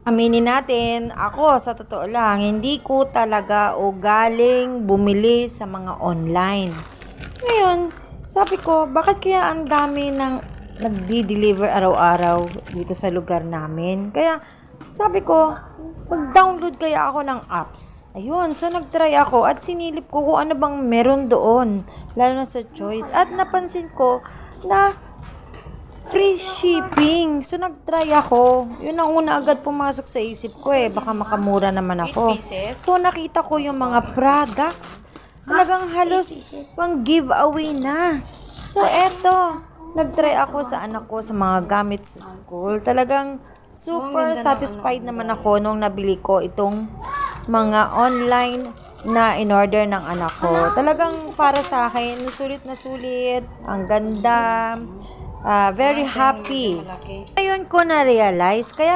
Aminin natin, ako sa totoo lang, hindi ko talaga ugaling bumili sa mga online. Ngayon, sabi ko, bakit kaya ang dami ng nagdi-deliver araw-araw dito sa lugar namin? Kaya, sabi ko, mag-download kaya ako ng apps. Ayun, so nag-try ako at sinilip ko kung ano bang meron doon, lalo na sa Choice. At napansin ko na free shipping. So, nag-try ako. Yun ang una agad pumasok sa isip ko baka makamura naman ako. So, nakita ko yung mga products. Talagang halos pang giveaway na. So, eto. Nag-try ako sa anak ko sa mga gamit sa school. Talagang super satisfied naman ako nung nabili ko itong mga online na in-order ng anak ko. Talagang para sa akin, sulit na sulit. Ang ganda. Very happy. Ngayon ko na-realize, kaya